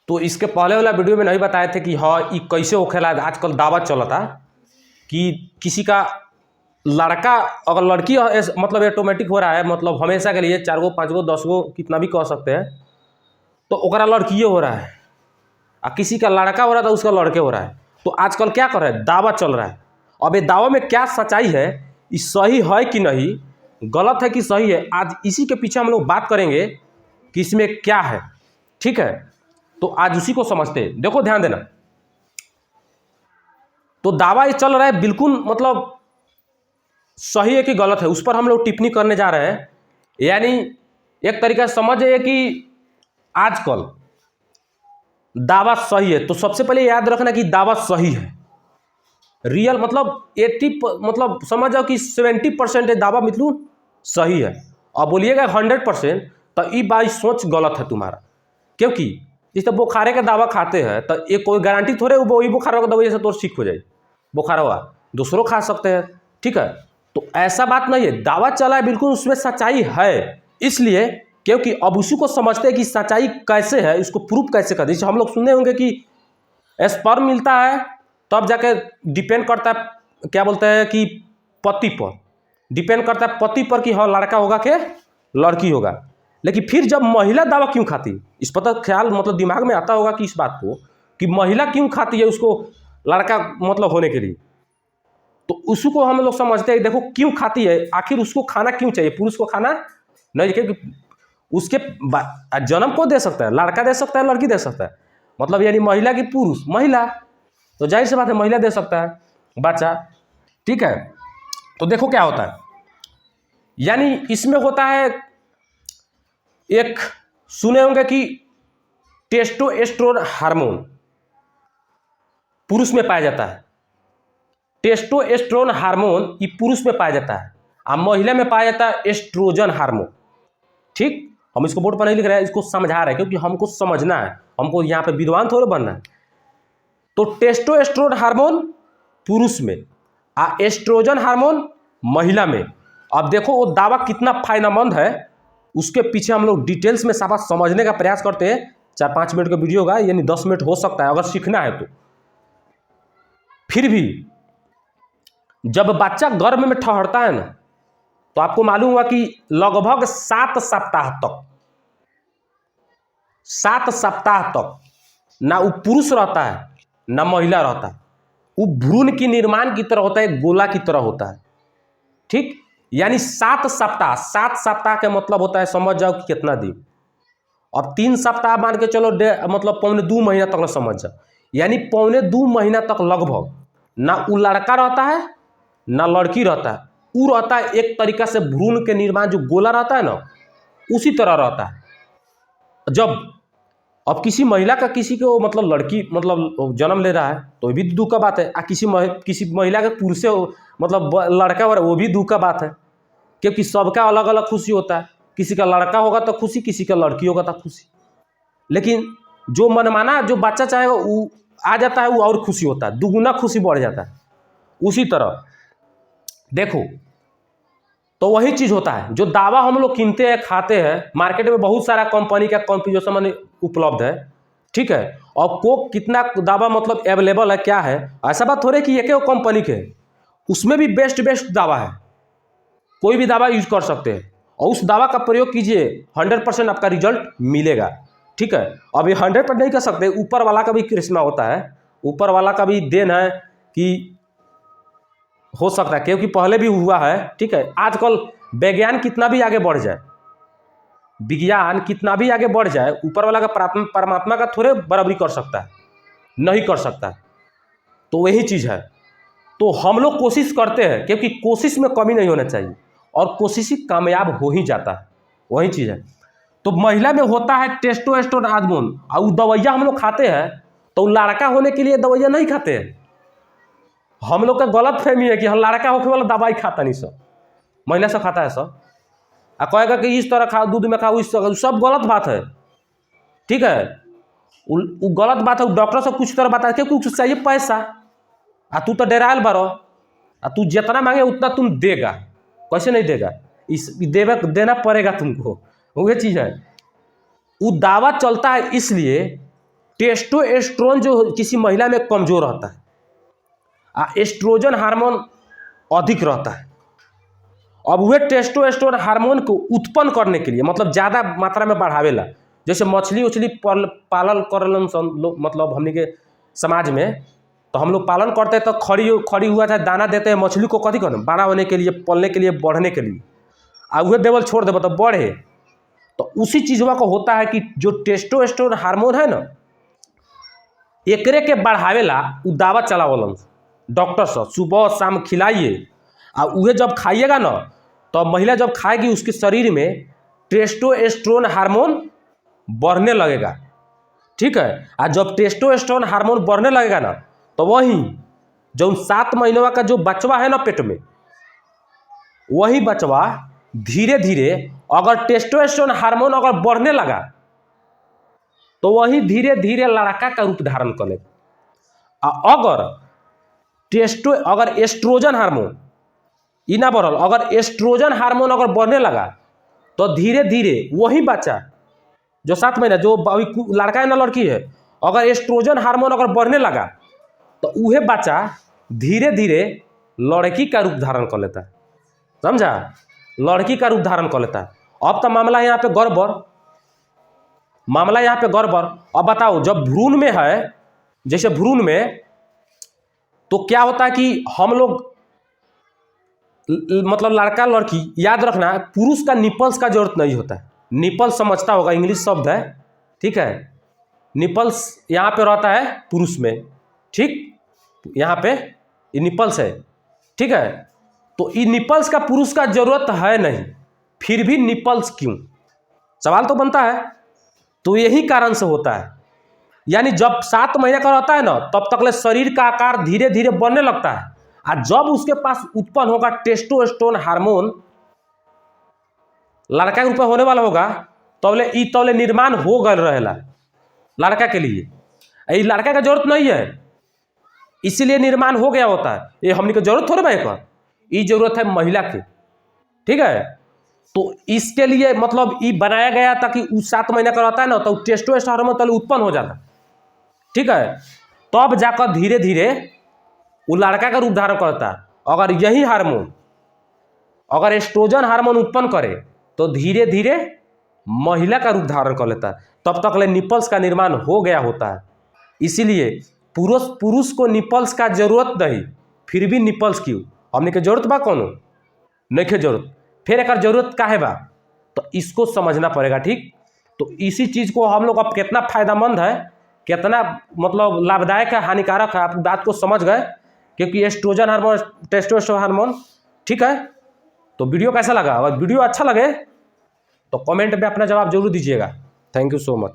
तो इसके पहले वाला वीडियो में नहीं बताए थे कि हाँ ये कैसे होखेला। आजकल दावा चलता कि किसी का लड़का अगर लड़की मतलब ऑटोमेटिक हो रहा है, मतलब हमेशा के लिए 4 गो 5 गो 10 गो कितना भी कह सकते हैं, तो ओकरा लड़किए हो रहा है। और किसी का लड़का हो रहा था उसका लड़के हो रहा है। तो आजकल क्या कर रहा है, दावा चल रहा है। अब ये दावा में क्या सच्चाई है, ये सही है कि नहीं, गलत है कि सही है, आज इसी के पीछे हम लोग बात करेंगे कि इसमें क्या है। ठीक है, तो आज उसी को समझते हैं। देखो ध्यान देना, तो दावा ये चल रहा है बिल्कुल मतलब सही है कि गलत है, उस पर हम लोग टिप्पणी करने जा रहे हैं। यानी एक तरीका से समझिए कि आजकल दावा सही है। तो सबसे पहले याद रखना कि दावा सही है, रियल मतलब 80 मतलब समझ जाओ कि 70% दावा मतलब सही है। अब बोलिएगा 100%, तो ये बात सोच गलत है तुम्हारा। क्योंकि जिस तरह बुखारे का दावा खाते हैं तो ये कोई गारंटी थोड़े वही बुखार का दवाई से तो ठीक हो जाए, बुखार हुआ दूसरों खा सकते हैं। ठीक है, तो ऐसा बात नहीं है, दावा चला है बिल्कुल उसमें सच्चाई है। इसलिए क्योंकि अब उसी को समझते हैं कि सच्चाई कैसे है, इसको प्रूफ कैसे कर। जैसे हम लोग सुने होंगे कि स्पर्म मिलता है तब जाके डिपेंड करता है, क्या बोलते हैं कि पति पर डिपेंड करता है, पति पर कि हाँ लड़का होगा कि लड़की होगा। लेकिन फिर जब महिला दावा क्यों खाती, इस पर तो ख्याल मतलब दिमाग में आता होगा कि इस बात को कि महिला क्यों खाती है उसको लड़का मतलब होने के लिए। तो उसको हम लोग समझते हैं, देखो क्यों खाती है, आखिर उसको खाना क्यों चाहिए, पुरुष को खाना नहीं, क्योंकि उसके जन्म को दे सकता है, लड़का दे सकता है, लड़की दे सकता है, मतलब यानी महिला की पुरुष महिला, तो जाहिर सी बात है महिला दे सकता है बच्चा। ठीक है, तो देखो क्या होता है, यानी इसमें होता है एक, सुने होंगे कि टेस्टोस्टेरोन हार्मोन पुरुष में पाया जाता है। टेस्टोस्टेरोन हार्मोन ये पुरुष में पाया जाता है और महिला में पाया जाता है एस्ट्रोजन हार्मोन। ठीक, हम इसको बोर्ड पर नहीं लिख रहे हैं, इसको समझा रहे हैं क्योंकि हमको समझना है, हमको यहाँ पे विद्वान थोड़े बनना है। तो टेस्टोस्टेरोन हार्मोन पुरुष में और एस्ट्रोजन हार्मोन महिला में। अब देखो वो दावा कितना फायदेमंद है, उसके पीछे हम लोग डिटेल्स में साफा समझने का प्रयास करते हैं। 4-5 मिनट का वीडियो होगा, यानी 10 मिनट हो सकता है अगर सीखना है तो। फिर भी जब बच्चा गर्भ में ठहरता है ना, तो आपको मालूम हुआ कि लगभग 7 सप्ताह तक ना वो पुरुष रहता है ना महिला रहता है, वो भ्रूण की निर्माण की तरह होता है, गोला की तरह होता है। ठीक, यानी 7 सप्ताह का मतलब होता है, समझ जाओ कि कितना दिन। अब 3 सप्ताह मान के चलो, मतलब 2.25 महीना तक समझ जाओ, यानी 2.25 महीना तक लगभग ना वो लड़का रहता है ना लड़की रहता है, वो रहता है एक तरीका से भ्रूण के निर्माण जो गोला रहता है ना उसी तरह रहता है। जब अब किसी महिला का किसी को मतलब लड़की मतलब जन्म ले रहा है तो ये भी दुख का बात है, और किसी महिला के पुरुष से मतलब लड़का हो रहा है वो भी दुख का बात है, क्योंकि सबका अलग अलग खुशी होता है। किसी का लड़का होगा तो खुशी, किसी का लड़की होगा तो खुशी। लेकिन जो मनमाना जो बच्चा चाहेगा वो आ जाता है, वो और खुशी होता है, दुगुना खुशी बढ़ जाता है। उसी तरह देखो, तो वही चीज होता है, जो दावा हम लोग कीनते हैं खाते हैं, मार्केट में बहुत सारा कंपनी का कॉम्पिटिशन उपलब्ध है। ठीक है, और को कितना दावा मतलब अवेलेबल है क्या है, ऐसा बात थोड़े कि एक कंपनी के, उसमें भी बेस्ट दावा है, कोई भी दावा यूज कर सकते हैं और उस दावा का प्रयोग कीजिए, 100% आपका रिजल्ट मिलेगा। ठीक है, अब ये 100% नहीं कर सकते, ऊपर वाला का भी करिश्मा होता है, ऊपर वाला का भी देन है कि हो सकता है, क्योंकि पहले भी हुआ है। ठीक है, आजकल विज्ञान कितना भी आगे बढ़ जाए, ऊपर वाला का परमात्मा का थोड़े बराबरी कर सकता है, नहीं कर सकता। तो वही चीज है, तो हम लोग कोशिश करते हैं क्योंकि कोशिश में कमी नहीं होना चाहिए और कोशिश ही कामयाब हो ही जाता है, वही चीज है। तो महिला में होता है टेस्टोस्टेरोन हार्मोन, और दवाइयाँ हम लोग खाते हैं तो लड़का होने के लिए दवाइयाँ नहीं खाते हैं। हम लोग का गलत फहमी है कि हम लड़का होने वाला दवाई खाता नहीं, सब महिला सब खाता है सब, और कहेगा कि इस तरह खाओ, दूध में खाओ, इस तरह, सब गलत बात है। ठीक है, वो गलत बात है, डॉक्टर सब कुछ तरह बताया क्योंकि उसको चाहिए पैसा, आ तू तो डेरायल बारो, आ तू जितना मांगे उतना तुम देगा, कैसे नहीं देगा, देना पड़ेगा तुमको, वही चीज है। वो दावा चलता है इसलिए टेस्टोस्टेरोन जो किसी महिला में कमजोर रहता है, एस्ट्रोजन हार्मोन अधिक रहता है। अब वह टेस्टोस्टेरोन हार्मोन को उत्पन्न करने के लिए, मतलब ज़्यादा मात्रा में बढ़ावेला, जैसे मछली उछली पालन करलन मतलब हमने के समाज में, तो हम लोग पालन करते हैं तो खड़ी हुआ था दाना देते हैं मछली को, कथी करना, बड़ा होने के लिए, पलने के लिए, बढ़ने के लिए। वह देवल छोड़ देव तो बढ़े। तो उसी चीज़वा को होता है कि जो टेस्टोस्टेरोन हार्मोन है ना, एकरे के बढ़ावेला उ दावा चलावलन डॉक्टर साहब, सुबह शाम खिलाइए। वह जब खाइएगा ना, तो महिला जब खाएगी उसके शरीर में टेस्टोस्टेरोन हार्मोन बढ़ने लगेगा, ठीक है। और जब टेस्टोस्टेरोन हार्मोन बढ़ने लगेगा ना, तो वही जो 7 महीनों का जो बचवा है ना पेट में, वही बचवा धीरे धीरे अगर टेस्टोस्टेरोन हार्मोन अगर बढ़ने लगा तो वही धीरे धीरे लड़का का रूप धारण कर लेगा। अगर एस्ट्रोजन हार्मोन ई ना बढ़ल, अगर एस्ट्रोजन हार्मोन अगर बढ़ने लगा तो धीरे धीरे वही बच्चा जो 7 महीना, जो अभी लड़का है ना लड़की है, अगर एस्ट्रोजन हार्मोन अगर बढ़ने लगा तो वह बच्चा धीरे धीरे लड़की का रूप धारण कर लेता है, समझा, लड़की का रूप धारण कर लेता है। अब तो मामला यहाँ पे गड़बड़, मामला यहाँ पे गड़बड़। अब बताओ, जब भ्रूण में है, जैसे भ्रूण में, तो क्या होता है कि हम लोग मतलब लड़का लड़की, याद रखना, पुरुष का निपल्स का जरूरत नहीं होता है। निपल्स समझता होगा, इंग्लिश शब्द है, ठीक है। निपल्स यहाँ पे रहता है पुरुष में, ठीक, यहाँ पे ये निपल्स है, ठीक है। तो ये निपल्स का पुरुष का जरूरत है नहीं, फिर भी निपल्स क्यों, सवाल तो बनता है। तो यही कारण से होता है, यानी जब 7 महीने का रहता है ना, तब तक ले शरीर का आकार धीरे धीरे बढ़ने लगता है। और जब उसके पास उत्पन्न होगा टेस्टोस्टेरोन हार्मोन, लड़का के रूप में होने वाला होगा, तबले निर्माण हो गल रहेला लड़का के लिए। ये लड़का का जरूरत नहीं है, इसीलिए निर्माण हो गया होता है। ये हमने को जरूरत थोड़े भाई का, ये जरूरत है महिला की, ठीक है। तो इसके लिए मतलब ये बनाया गया ताकि उस 7 महीने का रहता है ना, तो टेस्टोस्टेरोन हार्मोन तले उत्पन्न हो जाता, ठीक है। तब जाकर धीरे धीरे वो लड़का का रूप धारण करता है। अगर यही हार्मोन, अगर एस्ट्रोजन हार्मोन उत्पन्न करे तो धीरे धीरे महिला का रूप धारण कर लेता है, तब तक ले निपल्स का निर्माण हो गया होता है। इसीलिए पुरुष को निपल्स का जरूरत नहीं, फिर भी निपल्स क्यों, हमने के जरूरत बा कोनो नहीं के जरूरत, फिर एक जरूरत काहे बा, तो इसको समझना पड़ेगा, ठीक। तो इसी चीज़ को हम लोग अब कितना फायदेमंद है, कितना मतलब लाभदायक है, हानिकारक है, आप बात को समझ गए, क्योंकि एस्ट्रोजन हार्मोन, टेस्टोस्टेरोन हार्मोन, ठीक है। तो वीडियो कैसा लगा, अगर वीडियो अच्छा लगे तो कमेंट में अपना जवाब जरूर दीजिएगा। Thank you so much.